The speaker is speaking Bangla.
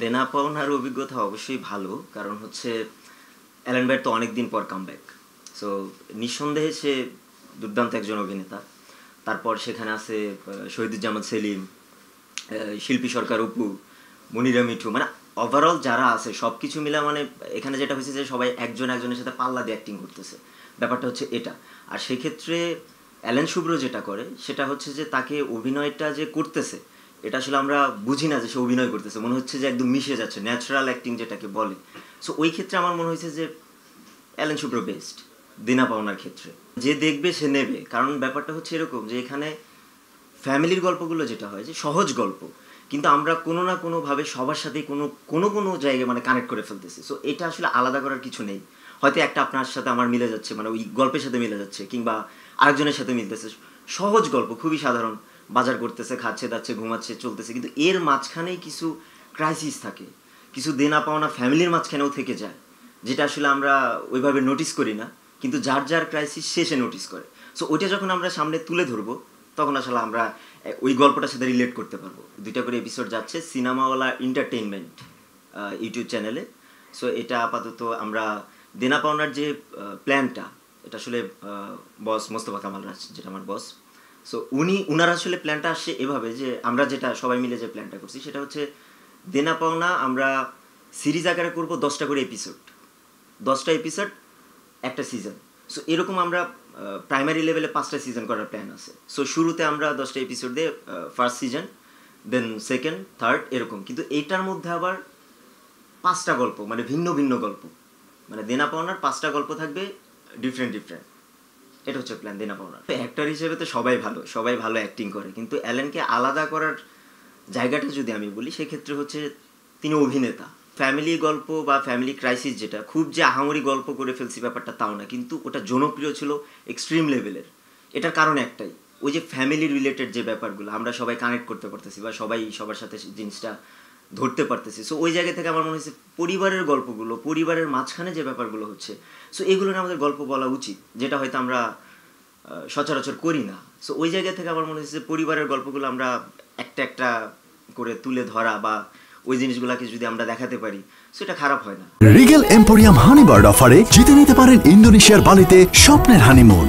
দেনা পাওনার অভিজ্ঞতা অবশ্যই ভালো, কারণ হচ্ছে অ্যালেন ভাইয়ের তো অনেকদিন পর কামব্যাক। সো নিঃসন্দেহে সে দুর্দান্ত একজন অভিনেতা। তারপর সেখানে আছে শহীদুজ্জামান সেলিম, শিল্পী সরকার অপু, মনিরা মিঠু, মানে ওভারঅল যারা আছে সব কিছু মিলে মানে এখানে যেটা হয়েছে যে সবাই একজন একজনের সাথে পাল্লা দিয়ে অ্যাক্টিং করতেছে, ব্যাপারটা হচ্ছে এটা। আর সেক্ষেত্রে অ্যালেন শুভ্র যেটা করে সেটা হচ্ছে যে তাকে অভিনয়টা যে করতেছে এটা আসলে আমরা বুঝি না যে সে অভিনয় করতেছে, মনে হচ্ছে যে একদম মিশে যাচ্ছে, ন্যাচারাল অ্যাক্টিং যেটাকে বলে। সো ওই ক্ষেত্রে আমার মনে হয়েছে যে অ্যালেন শুভ্র বেস্ট দেনা পাওনার ক্ষেত্রে। যে দেখবে সে নেবে, কারণ ব্যাপারটা হচ্ছে এরকম যে এখানে ফ্যামিলির গল্পগুলো যেটা হয় যে সহজ গল্প, কিন্তু আমরা কোনো না কোনোভাবে সবার সাথে কোনো কোনো কোনো জায়গায় মানে কানেক্ট করে ফেলতেছি। সো এটা আসলে আলাদা করার কিছু নেই, হয়তো একটা আপনার সাথে আমার মিলে যাচ্ছে, মানে ওই গল্পের সাথে মিলে যাচ্ছে, কিংবা আরেকজনের সাথে মিলতেছে। সহজ গল্প, খুবই সাধারণ, বাজার করতেছে, খাচ্ছে দাচ্ছে, ঘুমাচ্ছে, চলতেছে, কিন্তু এর মাঝখানেই কিছু ক্রাইসিস থাকে, কিছু দেনা পাওনা ফ্যামিলির মাঝখানেও থেকে যায়, যেটা আসলে আমরা ওইভাবে নোটিস করি না, কিন্তু যার যার ক্রাইসিস শেষে নোটিস করে। সো ওইটা যখন আমরা সামনে তুলে ধরবো তখন আসলে আমরা ওই গল্পটার সাথে রিলেট করতে পারবো। 2টা করে এপিসোড যাচ্ছে সিনেমাওয়ালা এন্টারটেইনমেন্ট ইউটিউব চ্যানেলে। সো এটা আপাতত আমরা দেনা পাওনার যে প্ল্যানটা, এটা আসলে বস মোস্তফা কামাল রাজ, যেটা আমার বস, সো উনার আসলে প্ল্যানটা আসছে এভাবে যে আমরা যেটা সবাই মিলে যে প্ল্যানটা করছি সেটা হচ্ছে দেনা পাওনা আমরা সিরিজ আকারে করবো 10টা করে এপিসোড, 10টা এপিসোড একটা সিজন। সো এরকম আমরা প্রাইমারি লেভেলে 5টা সিজন করার প্ল্যান আছে। সো শুরুতে আমরা 10টা এপিসোড দিয়ে first season, then second, third, এরকম। কিন্তু এইটার মধ্যে আবার 5টা গল্প, মানে ভিন্ন ভিন্ন গল্প, মানে দেনা পাওনার 5টা গল্প থাকবে, ডিফারেন্ট ডিফারেন্ট। এটা হচ্ছে প্ল্যান দেনা পাওনার। অ্যাক্টর হিসেবে তো সবাই ভালো অ্যাক্টিং করে, কিন্তু অ্যালেনকে আলাদা করার জায়গাটা যদি আমি বলি সেক্ষেত্রে হচ্ছে তিনি অভিনেতা। ফ্যামিলি গল্প বা ফ্যামিলি ক্রাইসিস যেটা খুব যে আহামরি গল্প করে ফেলছি ব্যাপারটা তাও না, কিন্তু ওটা জনপ্রিয় ছিল এক্সট্রিম লেভেলের। এটার কারণ একটাই, ওই যে ফ্যামিলি রিলেটেড যে ব্যাপারগুলো আমরা সবাই কানেক্ট করতে পারতেছি বা সবাই সবার সাথে জিনিসটা ধরতে পারতেছি। সো ওই জায়গা থেকে আমার মনে হচ্ছে পরিবারের গল্পগুলো, পরিবারের মাঝখানে যে ব্যাপারগুলো হচ্ছে, সো এগুলো নিয়ে আমাদের গল্প বলা উচিত, যেটা হয়তো আমরা সচরাচর করি না। সো ওই জায়গা থেকে আমার মনে হচ্ছে পরিবারের গল্পগুলো আমরা একটা একটা করে তুলে ধরা বা ওই জিনিসগুলোকে যদি আমরা দেখাতে পারি সেটা খারাপ হয় না। রিগেল এম্পোরিয়াম হানিবার্ড অফারে জিতে নিতে পারেন ইন্দোনেশিয়ার বালিতে স্বপ্নের হানিমুন।